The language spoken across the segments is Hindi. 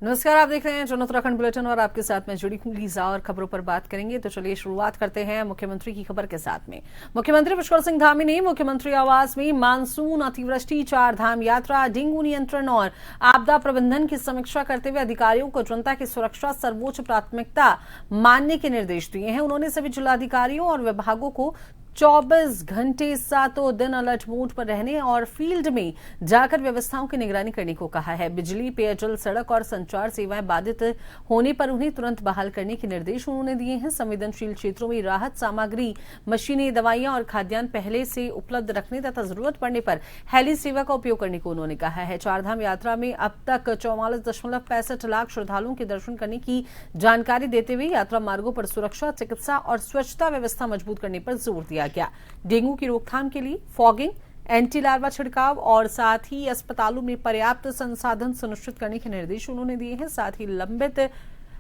नमस्कार, आप देख रहे हैं जन उत्तराखंड बुलेटिन और आपके साथ मैं जुड़ी हूं लीजा और खबरों पर बात करेंगे। तो चलिए शुरुआत करते हैं मुख्यमंत्री की खबर के साथ में। मुख्यमंत्री पुष्कर सिंह धामी ने मुख्यमंत्री आवास में मानसून, अतिवृष्टि, चार धाम यात्रा, डेंगू नियंत्रण और आपदा प्रबंधन की समीक्षा करते हुए अधिकारियों को जनता की सुरक्षा सर्वोच्च प्राथमिकता मानने के निर्देश दिए हैं। उन्होंने सभी जिलाधिकारियों और विभागों को 24 घंटे सातों दिन अलर्ट मोड पर रहने और फील्ड में जाकर व्यवस्थाओं की निगरानी करने को कहा है। बिजली, पेयजल, सड़क और संचार सेवाएं बाधित होने पर उन्हें तुरंत बहाल करने के निर्देश उन्होंने दिए हैं। संवेदनशील क्षेत्रों में राहत सामग्री, मशीनें, दवाइयां और खाद्यान्न पहले से उपलब्ध रखने तथा जरूरत पड़ने पर हेली सेवा का उपयोग करने को उन्होंने कहा है। चारधाम यात्रा में अब तक 44.65 लाख श्रद्धालुओं के दर्शन करने की जानकारी देते हुए यात्रा मार्गों पर सुरक्षा, चिकित्सा और स्वच्छता व्यवस्था मजबूत करने पर जोर दिया गया। डेंगू की रोकथाम के लिए फॉगिंग, एंटी लार्वा छिड़काव और साथ ही अस्पतालों में पर्याप्त संसाधन सुनिश्चित करने के निर्देश उन्होंने दिए हैं। साथ ही लंबित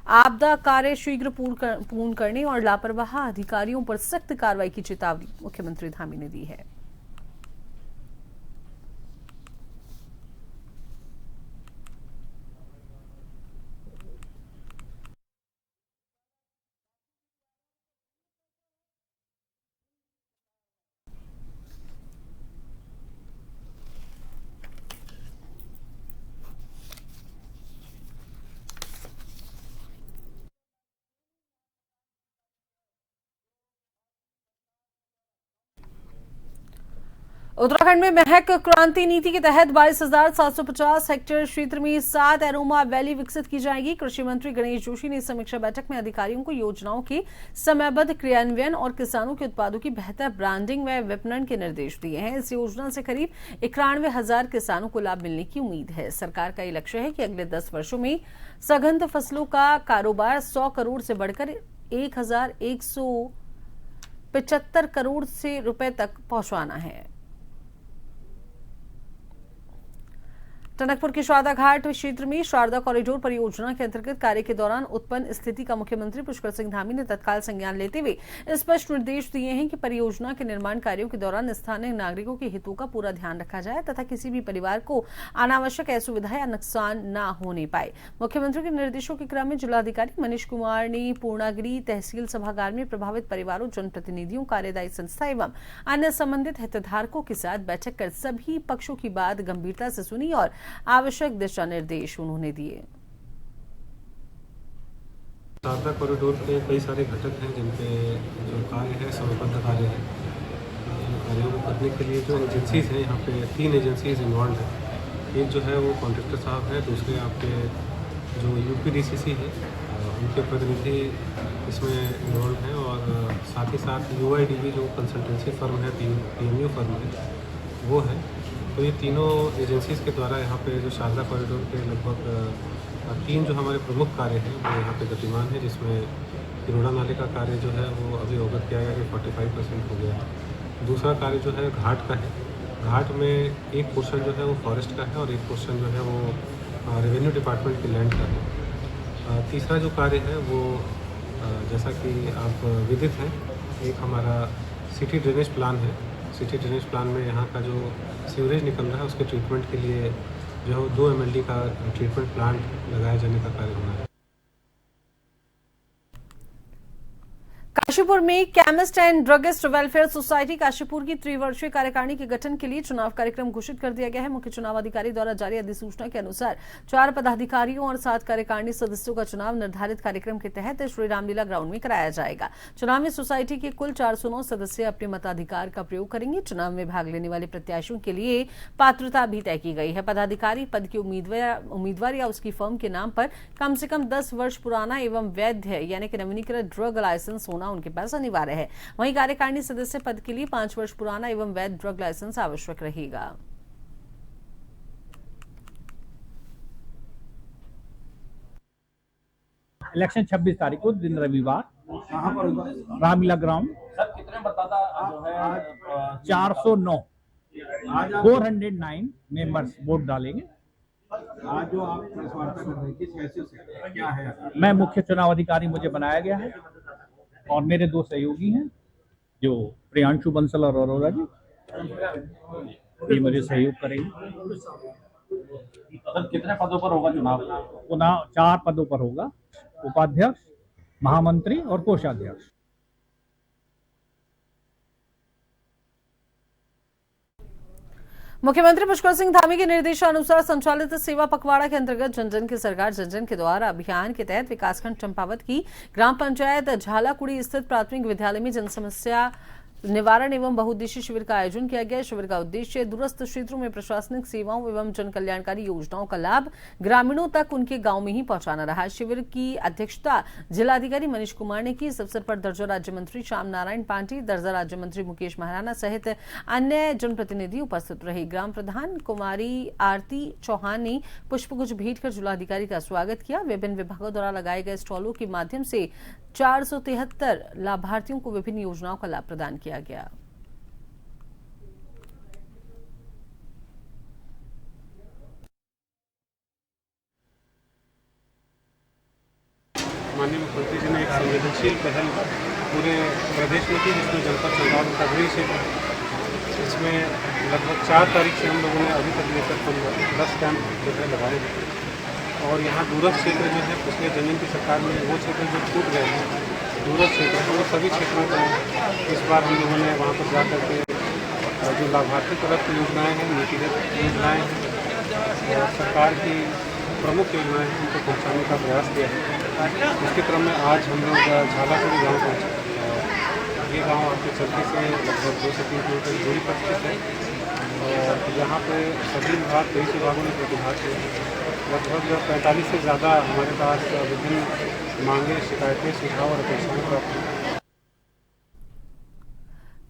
आपदा कार्य शीघ्र पूर्ण करने और लापरवाह अधिकारियों पर सख्त कार्रवाई की चेतावनी मुख्यमंत्री धामी ने दी है। उत्तराखंड में महक क्रांति नीति के तहत 22,750 हेक्टेयर क्षेत्र में 7 एरोमा वैली विकसित की जाएगी। कृषि मंत्री गणेश जोशी ने समीक्षा बैठक में अधिकारियों को योजनाओं के समयबद्ध क्रियान्वयन और किसानों के उत्पादों की बेहतर ब्रांडिंग व विपणन के निर्देश दिए हैं। इस योजना से करीब 91,000 किसानों को लाभ मिलने की उम्मीद है। सरकार का ये लक्ष्य है कि अगले 10 वर्षों में सघन फसलों का कारोबार 100 करोड़ से बढ़कर 1,175 करोड़ से रुपए तक पहुंचाना है। टनकपुर के शारदा घाट क्षेत्र में शारदा कॉरिडोर परियोजना के अंतर्गत कार्य के दौरान उत्पन्न स्थिति का मुख्यमंत्री पुष्कर सिंह धामी ने तत्काल संज्ञान लेते हुए स्पष्ट निर्देश दिए हैं कि परियोजना के निर्माण कार्यों के दौरान स्थानीय नागरिकों के हितों का पूरा ध्यान रखा जाए तथा किसी भी परिवार को अनावश्यक असुविधा या नुकसान न होने पाए। मुख्यमंत्री के निर्देशों के क्रम में जिलाधिकारी मनीष कुमार ने पूर्णागिरी तहसील सभागार में प्रभावित परिवारों, जनप्रतिनिधियों, कार्यदायी संस्था एवं अन्य संबंधित हितधारकों के साथ बैठक कर सभी पक्षों की बात गंभीरता से सुनी और आवश्यक दिशा निर्देश उन्होंने दिए। शारदा कॉरिडोर के कई सारे घटक हैं जिनके जो कार्य है समयबद्ध कार्य है। कार्यों को करने के लिए जो एजेंसीज हैं, यहाँ पे 3 एजेंसीज इन्वॉल्व हैं। एक जो है वो कॉन्ट्रैक्टर साहब है, दूसरे आपके जो यूपीडीसीसी है उनके प्रतिनिधि इसमें इन्वॉल्व हैं और साथ ही साथ यूआईडीबी जो कंसल्टेंसी फर्म है, पीएमयू फर्म है, वो है। तो ये तीनों एजेंसीज़ के द्वारा यहाँ पे जो शारदा कॉरिडोर के लगभग 3 जो हमारे प्रमुख कार्य हैं वो यहाँ पे गतिमान है, जिसमें किरोड़ा नाले का कार्य जो है वो अभी अवगत किया गया कि 45% हो गया है। दूसरा कार्य जो है घाट का है। घाट में एक पोर्शन जो है वो फॉरेस्ट का है और एक पोर्शन जो है वो रेवेन्यू डिपार्टमेंट की लैंड का है। तीसरा जो कार्य है वो जैसा कि आप विदित हैं, एक हमारा सिटी ड्रेनेज प्लान है। सिटी ड्रेनेज प्लान में यहाँ का जो सीवरेज निकल रहा है उसके ट्रीटमेंट के लिए जो है 2 MLD का ट्रीटमेंट प्लांट लगाया जाने का कार्य होना है। काशीपुर में chemist and druggist welfare society Kashipur की त्रिवर्षीय कार्यकारिणी के गठन के लिए चुनाव कार्यक्रम घोषित कर दिया गया है। मुख्य चुनाव अधिकारी द्वारा जारी अधिसूचना के अनुसार 4 पदाधिकारियों और 7 कार्यकारिणी सदस्यों का चुनाव निर्धारित कार्यक्रम के तहत श्री रामलीला ग्राउंड में कराया जाएगा। चुनाव में सोसाइटी के कुल 409 सदस्य अपने मताधिकार का प्रयोग करेंगे। चुनाव में भाग लेने वाले प्रत्याशियों के लिए पात्रता भी तय की गई है। पदाधिकारी पद के उम्मीदवार या उसकी फर्म के नाम पर कम से कम 10 वर्ष पुराना एवं वैध यानी कि नवीनीकृत ड्रग लाइसेंस होना उनके पास अनिवार्य है। वहीं कार्यकारिणी सदस्य पद के लिए 5 वर्ष पुराना एवं वैध ड्रग लाइसेंस आवश्यक रहेगा। इलेक्शन 26 तारीख को दिन रविवार, रामलीला ग्राउंड। सर कितने मतदाता जो है 409 409 मेंबर्स वोट डालेंगे। आज जो आप प्रेस वार्ता कर रहे हैं किस हैसियत से, क्या है? मैं मुख्य चुनाव अधिकारी मुझे बनाया गया है और मेरे 2 सहयोगी हैं जो प्रियांशु बंसल और अरोरा जी, ये मुझे सहयोग करेंगे। सर कितने पदों पर होगा चुनाव? चुनाव 4 पदों पर होगा, उपाध्यक्ष, महामंत्री और कोषाध्यक्ष। मुख्यमंत्री पुष्कर सिंह धामी के निर्देशानुसार संचालित सेवा पखवाड़ा के अंतर्गत जन जन की सरकार जन जन के द्वारा अभियान के तहत विकासखंड चंपावत की ग्राम पंचायत झालाकुड़ी स्थित प्राथमिक विद्यालय में जन समस्या निवारण एवं बहुउद्देशीय शिविर का आयोजन किया गया। शिविर का उद्देश्य दूरस्थ क्षेत्रों में प्रशासनिक सेवाओं एवं जन कल्याणकारी योजनाओं का लाभ ग्रामीणों तक उनके गांव में ही पहुंचाना रहा। शिविर की अध्यक्षता जिलाधिकारी मनीष कुमार ने की। इस अवसर पर दर्जा राज्य मंत्री श्याम नारायण पांटी, दर्जा राज्य मंत्री मुकेश महाराणा सहित अन्य जनप्रतिनिधि उपस्थित रहे। ग्राम प्रधान कुमारी आरती चौहान ने पुष्पगुच्छ भेंट कर जिलाधिकारी का स्वागत किया। विभिन्न विभागों द्वारा लगाए गए स्टॉलों के माध्यम से 473 लाभार्थियों को विभिन्न योजनाओं का लाभ प्रदान किया गया। माननीय मुख्यमंत्री जी ने एक संवेदनशील पहल पूरे प्रदेश में की, जिसमें जनपद चंपावत का गृह क्षेत्र, इसमें लगभग 4 तारीख से हम लोगों ने अभी तक लेकर 10 कैंप जो है लगाए हैं। और यहाँ दूरस्थ क्षेत्र जो है पिछले जमीन की सरकार में वो क्षेत्र जो छूट गए हैं दूरस्थ क्षेत्र, वो सभी क्षेत्रों को इस बार हम लोगों ने वहाँ पर जा करके जो लाभार्थी प्रदत्त योजनाएँ हैं, नीतिगत योजनाएँ हैं और सरकार की प्रमुख योजनाएँ हैं, उनको पहुँचाने का प्रयास किया है। इसके क्रम में आज हम लोग झालाकुड़ी गाँव पहुँचे। ये गाँव आपके चलते से लगभग 2 से 3 किलोमीटर दूरी पर स्थित है और यहाँ पे सभी विभाग 23 विभागों ने प्रतिभाग किया। लगभग 45 से ज़्यादा हमारे पास विभिन्न मांगे, शिकायतें, सुझाव और अपेक्षाएं प्राप्त हुई।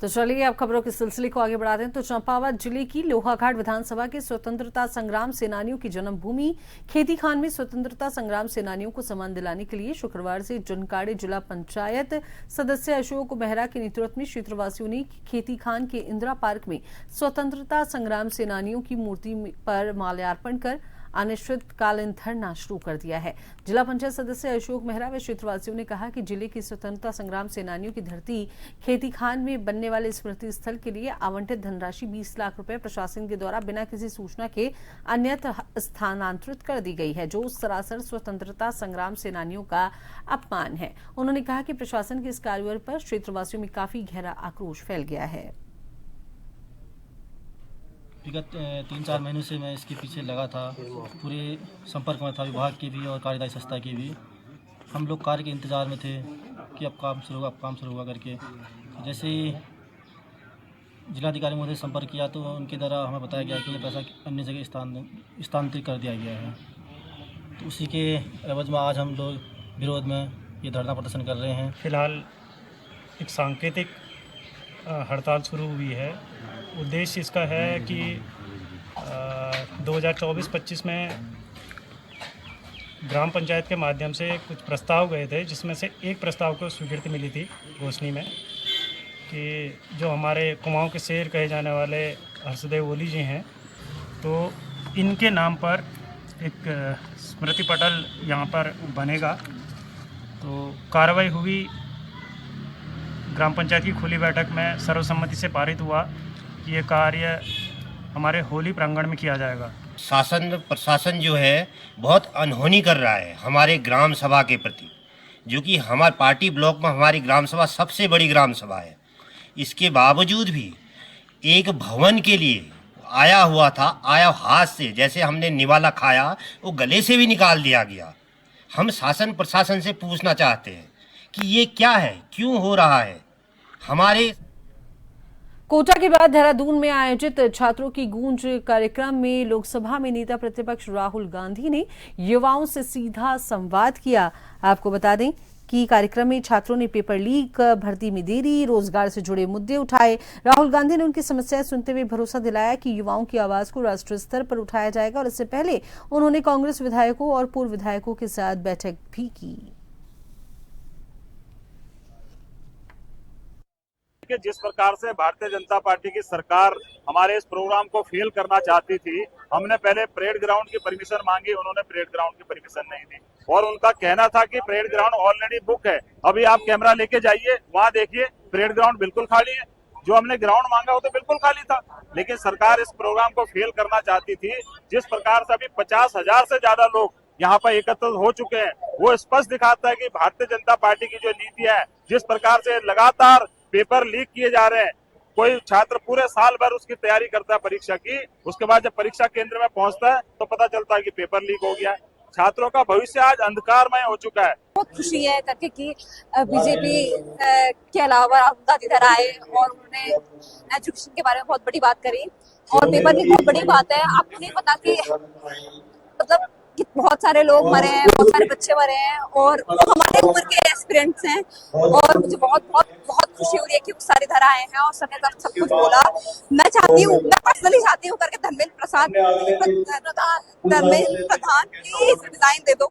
तो चलिए अब खबरों के सिलसिले को आगे बढ़ाते हैं। तो चंपावत जिले की लोहाघाट विधानसभा के स्वतंत्रता संग्राम सेनानियों की जन्मभूमि खेती खान में स्वतंत्रता संग्राम सेनानियों को सम्मान दिलाने के लिए शुक्रवार से जनकाड़े जिला पंचायत सदस्य अशोक मेहरा के नेतृत्व में क्षेत्रवासियों ने खेती खान के इंदिरा पार्क में स्वतंत्रता संग्राम सेनानियों की मूर्ति पर माल्यार्पण कर अनिश्चितकालीन धरना शुरू कर दिया है। जिला पंचायत सदस्य अशोक मेहरा व क्षेत्रवासियों ने कहा कि जिले की स्वतंत्रता संग्राम सेनानियों की धरती खेती खान में बनने वाले स्मृति स्थल के लिए आवंटित धनराशि 20 लाख रुपए प्रशासन के द्वारा बिना किसी सूचना के अन्यत्र स्थानांतरित कर दी गई है, जो सरासर स्वतंत्रता संग्राम सेनानियों का अपमान है। उन्होंने कहा कि प्रशासन के इस कार्रवाई पर क्षेत्रवासियों में काफी गहरा आक्रोश फैल गया है। विगत 3-4 महीनों से मैं इसके पीछे लगा था, पूरे संपर्क में था विभाग के भी और कार्यदायी संस्था के भी। हम लोग कार्य के इंतज़ार में थे कि अब काम शुरू होगा, अब काम शुरू होगा करके। जैसे ही जिलाधिकारी महोदय से संपर्क किया तो उनके द्वारा हमें बताया गया कि ये पैसा अन्य जगह स्थानांतरित कर दिया गया है। तो उसी के एवज में आज हम लोग विरोध में ये धरना प्रदर्शन कर रहे हैं। फिलहाल एक सांकेतिक हड़ताल शुरू हुई है। उद्देश्य इसका है कि 2024-25 में ग्राम पंचायत के माध्यम से कुछ प्रस्ताव गए थे, जिसमें से एक प्रस्ताव को स्वीकृति मिली थी घोषणी में कि जो हमारे कुमाऊं के शेर कहे जाने वाले हर्षदेव ओली जी हैं, तो इनके नाम पर एक स्मृति पटल यहाँ पर बनेगा। तो कार्रवाई हुई, ग्राम पंचायत की खुली बैठक में सर्वसम्मति से पारित हुआ कि ये कार्य हमारे होली प्रांगण में किया जाएगा। शासन प्रशासन जो है बहुत अनहोनी कर रहा है हमारे ग्राम सभा के प्रति, जो कि हमारे पार्टी ब्लॉक में हमारी ग्राम सभा सबसे बड़ी ग्राम सभा है। इसके बावजूद भी एक भवन के लिए आया हुआ था, आया हाथ से जैसे हमने निवाला खाया वो गले से भी निकाल दिया गया। हम शासन प्रशासन से पूछना चाहते हैं कि ये क्या है, क्यों हो रहा है। हमारे कोटा के बाद देहरादून में आयोजित छात्रों की गूंज कार्यक्रम में लोकसभा में नेता प्रतिपक्ष राहुल गांधी ने युवाओं से सीधा संवाद किया। आपको बता दें कि कार्यक्रम में छात्रों ने पेपर लीक, भर्ती में देरी, रोजगार से जुड़े मुद्दे उठाए। राहुल गांधी ने उनकी समस्याएं सुनते हुए भरोसा दिलाया कि युवाओं की आवाज को राष्ट्रीय स्तर पर उठाया जाएगा और इससे पहले उन्होंने कांग्रेस विधायकों और पूर्व विधायकों के साथ बैठक भी की। जिस प्रकार से भारतीय जनता पार्टी की सरकार हमारे इस प्रोग्राम को फेल करना चाहती थी, हमने पहले परेड ग्राउंड की परमिशन मांगी, उन्होंने परेड ग्राउंड की परमिशन नहीं दी और उनका कहना था कि परेड ग्राउंड ऑलरेडी बुक है। अभी आप कैमरा लेके जाइए, वहां देखिए परेड ग्राउंड बिल्कुल खाली है। जो हमने ग्राउंड मांगा वो तो बिल्कुल खाली था, लेकिन सरकार इस प्रोग्राम को फेल करना चाहती थी। जिस प्रकार से अभी 50,000 से ज्यादा लोग यहाँ पर एकत्र हो चुके हैं, वो स्पष्ट दिखाता है कि भारतीय जनता पार्टी की जो नीति है, जिस प्रकार से लगातार पेपर लीक किए जा रहे हैं। कोई छात्र पूरे साल भर उसकी तैयारी करता है परीक्षा की, उसके बाद जब परीक्षा केंद्र में पहुंचता है तो पता चलता है कि पेपर लीक हो गया है। छात्रों का भविष्य आज अंधकारमय हो चुका है। बहुत खुशी है करके कि बीजेपी के अलावा राहुल गांधी इधर आए और उन्होंने एजुकेशन के बारे में बहुत बड़ी बात करी, और पेपर की बहुत बड़ी बात है। आपको नहीं पता कि मतलब कि बहुत सारे लोग मरे हैं, बहुत सारे बच्चे मरे हैं, और वो हमारे उम्र के एस्पिरेंट्स हैं, और मुझे बहुत बहुत बहुत खुशी हो रही है कि वो सारे इधर आए हैं और सबने सब कुछ बोला। मैं पर्सनली चाहती हूँ करके धर्मेंद्र प्रधान प्लीज रिजाइन दे दो।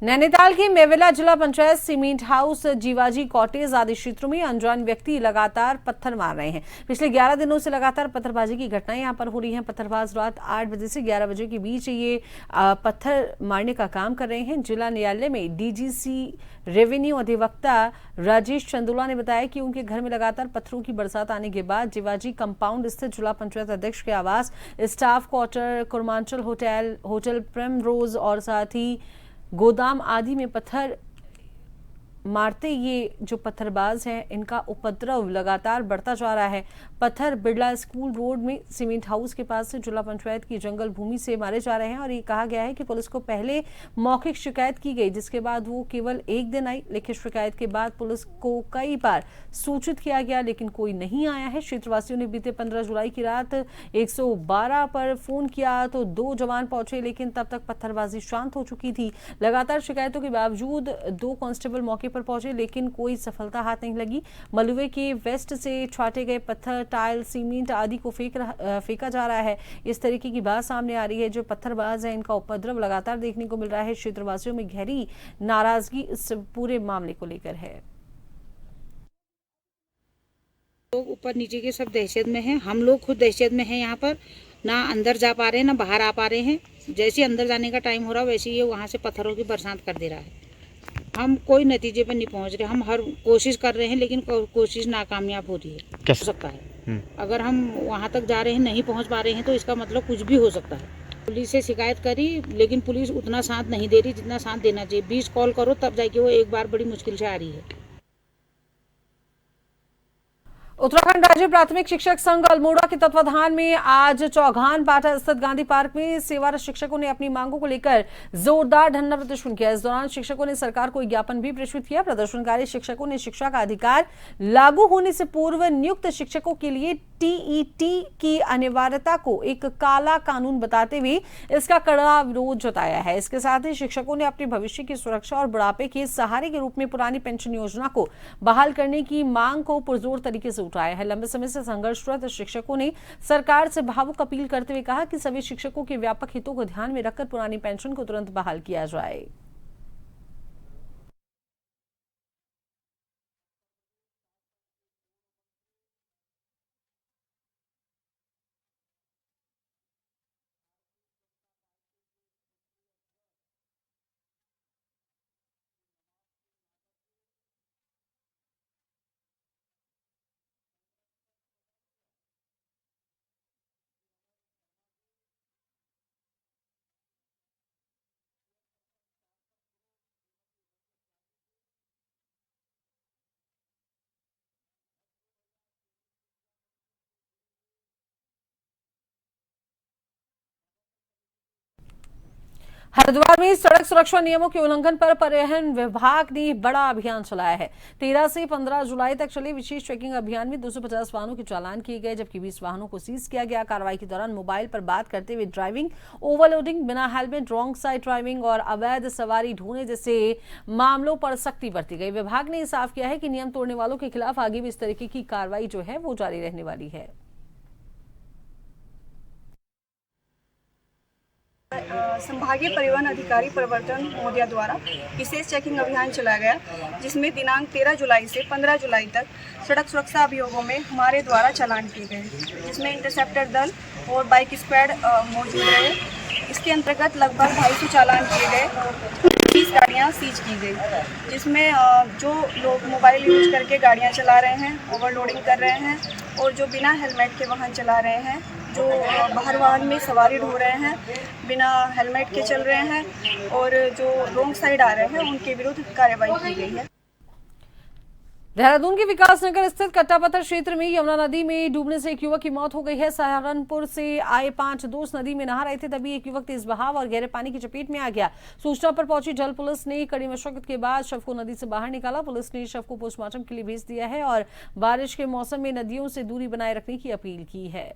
नैनीताल की मेवेला जिला panchayat cement house, Jiwaji cottage आदि क्षेत्रों में अनजान व्यक्ति लगातार पत्थर मार रहे हैं। पिछले 11 दिनों से लगातार पत्थरबाजी की घटनाएं यहां पर हो रही हैं। पत्थरबाज रात 8 बजे से 11 बजे के बीच ये पत्थर मारने का काम कर रहे हैं। जिला न्यायालय में डीजीसी रेवेन्यू अधिवक्ता राजेश चंदोला ने बताया कि उनके घर में लगातार पत्थरों की बरसात आने के बाद जीवाजी कंपाउंड स्थित जिला पंचायत अध्यक्ष के आवास, staff quarter, Kurmanchal hotel primrose और साथ ही गोदाम आदि में पत्थर मारते ये जो पत्थरबाज हैं, इनका उपद्रव लगातार बढ़ता जा रहा है। पत्थर बिड़ला स्कूल रोड में सीमेंट हाउस के पास से जिला पंचायत की जंगल भूमि से मारे जा रहे हैं, और ये कहा गया है कि पुलिस को पहले मौखिक शिकायत की गई, जिसके बाद वो केवल एक दिन आई। लिखित शिकायत के बाद पुलिस को कई बार सूचित किया गया, लेकिन कोई नहीं आया है। क्षेत्रवासियों ने बीते 15 जुलाई की रात 112 पर फोन किया तो 2 जवान पहुंचे, लेकिन तब तक पत्थरबाजी शांत हो चुकी थी। लगातार शिकायतों के बावजूद 2 कांस्टेबल मौके पर पहुंचे, लेकिन कोई सफलता हाथ नहीं लगी। मलुवे के वेस्ट से छाटे गए पत्थर, टाइल, सीमेंट आदि को फेंका जा रहा है। इस तरीके की बात सामने आ रही है। जो पत्थरबाज है, इनका उपद्रव लगातार देखने को मिल रहा है। क्षेत्रवासियों में गहरी नाराजगी इस पूरे मामले को लेकर है। लोग ऊपर नीचे के सब दहशत में हैं, हम लोग खुद दहशत में हैं। यहाँ पर ना अंदर जा पा रहे हैं, ना बाहर आ पा रहे हैं। जैसे अंदर जाने का टाइम हो रहा है, वैसे ये वहाँ से पत्थरों की बरसात कर दे रहा है। हम कोई नतीजे पर नहीं पहुँच रहे। हम हर कोशिश कर रहे हैं, लेकिन कोशिश नाकामयाब हो रही है। हो सकता है अगर हम वहाँ तक जा रहे हैं, नहीं पहुँच पा रहे हैं, तो इसका मतलब कुछ भी हो सकता है। पुलिस से शिकायत करी, लेकिन पुलिस उतना साथ नहीं दे रही जितना साथ देना चाहिए। 20 कॉल करो तब जाके वो एक बार बड़ी मुश्किल से आ रही है। उत्तराखंड राज्य प्राथमिक शिक्षक संघ अल्मोड़ा के तत्वाधान में आज चौघान पाटा स्थित गांधी पार्क में सेवारत शिक्षकों ने अपनी मांगों को लेकर जोरदार धरना प्रदर्शन किया। इस दौरान शिक्षकों ने सरकार को ज्ञापन भी प्रस्तुत किया। प्रदर्शनकारी शिक्षकों ने शिक्षा का अधिकार लागू होने से पूर्व नियुक्त शिक्षकों के लिए टीईटी की अनिवार्यता को एक काला कानून बताते हुए इसका कड़ा विरोध जताया है। इसके साथ ही शिक्षकों ने अपने भविष्य की सुरक्षा और बुढ़ापे के सहारे के रूप में पुरानी पेंशन योजना को बहाल करने की मांग को पुरजोर तरीके से उठाया है। लंबे समय से संघर्षरत शिक्षकों ने सरकार से भावुक अपील करते हुए कहा कि सभी शिक्षकों के व्यापक हितों को ध्यान में रखकर पुरानी पेंशन को तुरंत बहाल किया जाए। हरिद्वार में सड़क सुरक्षा नियमों के उल्लंघन पर परिवहन विभाग ने बड़ा अभियान चलाया है। 13 से 15 जुलाई तक चले विशेष चेकिंग अभियान में 250 वाहनों के चालान किए गए, जबकि 20 वाहनों को सीज किया गया। कार्रवाई के दौरान मोबाइल पर बात करते हुए ड्राइविंग, ओवरलोडिंग, बिना हेलमेट, रॉन्ग साइड ड्राइविंग और अवैध सवारी ढोने जैसे मामलों पर सख्ती बरती गई। विभाग ने साफ किया है कि नियम तोड़ने वालों के खिलाफ आगे भी इस तरीके की कार्रवाई जो है वो जारी रहने वाली है। संभागीय परिवहन अधिकारी प्रवर्तन महोदया द्वारा विशेष चेकिंग अभियान चलाया गया, जिसमें दिनांक 13 जुलाई से 15 जुलाई तक सड़क सुरक्षा अभियोगों में हमारे द्वारा चालान किए गए, जिसमें इंटरसेप्टर दल और बाइक स्क्वाड मौजूद रहे। इसके अंतर्गत लगभग 250 चालान किए गए। 20 गाड़ियां सीज की गई, जिसमें जो लोग मोबाइल यूज करके गाड़ियां चला रहे हैं, ओवरलोडिंग कर रहे हैं और जो बिना हेलमेट के वाहन चला रहे हैं, जो बाहर वाहन में सवारी ढो रहे हैं, बिना हेलमेट के चल रहे हैं और जो रोंग साइड आ रहे हैं, उनके विरुद्ध कार्रवाई की गई है। देहरादून के विकासनगर स्थित कट्टापत्थर क्षेत्र में यमुना नदी में डूबने से एक युवक की मौत हो गई है। सहारनपुर से आए 5 दोस्त नदी में नहा रहे थे, तभी एक युवक तेज बहाव और गहरे पानी की चपेट में आ गया। सूचना पर पहुंची जल पुलिस ने कड़ी मशक्कत के बाद शव को नदी से बाहर निकाला। पुलिस ने शव को पोस्टमार्टम के लिए भेज दिया है और बारिश के मौसम में नदियों से दूरी बनाए रखने की अपील की है।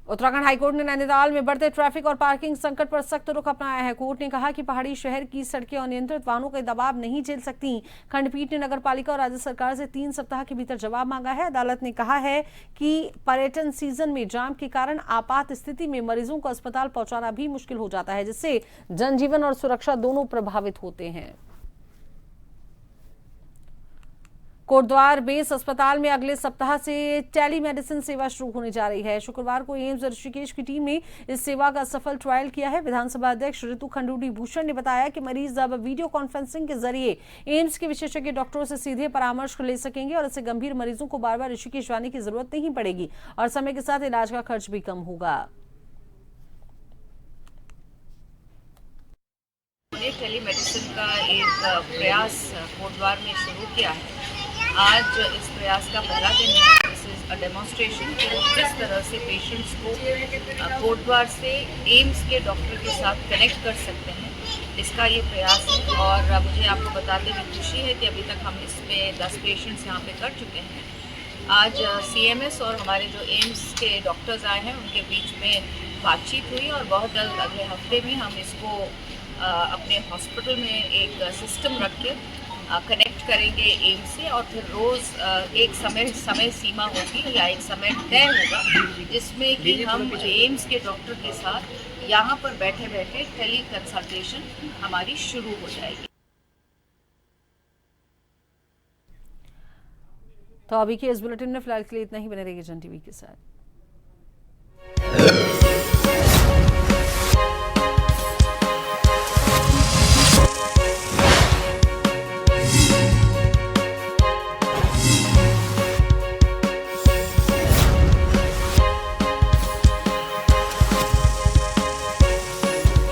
उत्तराखंड हाईकोर्ट ने नैनीताल में बढ़ते ट्रैफिक और पार्किंग संकट पर सख्त रुख अपनाया है। कोर्ट ने कहा कि पहाड़ी शहर की सड़कें अनियंत्रित वाहनों का दबाव नहीं झेल सकती। खंडपीठ ने नगरपालिका और राज्य सरकार से 3 सप्ताह के भीतर जवाब मांगा है। अदालत ने कहा है कि पर्यटन सीजन में जाम के कारण आपात स्थिति में मरीजों को अस्पताल पहुंचाना भी मुश्किल हो जाता है, जिससे जनजीवन और सुरक्षा दोनों प्रभावित होते हैं। कोटद्वार बेस अस्पताल में अगले सप्ताह से टेलीमेडिसिन सेवा शुरू होने जा रही है। शुक्रवार को एम्स ऋषिकेश की टीम ने इस सेवा का सफल ट्रायल किया है। विधानसभा अध्यक्ष ऋतु खंडूड़ी भूषण ने बताया कि मरीज अब वीडियो कॉन्फ्रेंसिंग के जरिए एम्स के विशेषज्ञ डॉक्टरों से सीधे परामर्श ले सकेंगे और इससे गंभीर मरीजों को बार बार ऋषिकेश जाने की जरूरत नहीं पड़ेगी और समय के साथ इलाज का खर्च भी कम होगा। टेलीमेडिसिन का एक प्रयास कोटद्वार में शुरू किया है। आज इस प्रयास का पहला दिन है। दिस इज अ डेमोन्स्ट्रेशन कि किस तरह से पेशेंट्स को कोटद्वार से एम्स के डॉक्टर के साथ कनेक्ट कर सकते हैं, इसका ये प्रयास है। और मुझे आपको बताते हुए खुशी है कि अभी तक हम इसमें 10 पेशेंट्स यहाँ पे कर चुके हैं। आज CMS और हमारे जो एम्स के डॉक्टर्स आए हैं उनके बीच में बातचीत हुई और बहुत जल्द अगले हफ्ते में हम इसको अपने हॉस्पिटल में एक सिस्टम रख के कनेक्ट करेंगे एम्स से और फिर रोज़ एक समय सीमा होगी या एक समय तय होगा जिसमें कि हम एम्स के डॉक्टर के साथ यहाँ पर बैठे बैठे टेली कंसल्टेशन हमारी शुरू हो जाएगी। तो अभी के इस बुलेटिन में फिलहाल के लिए इतना ही। बने रहिए जन टीवी के साथ।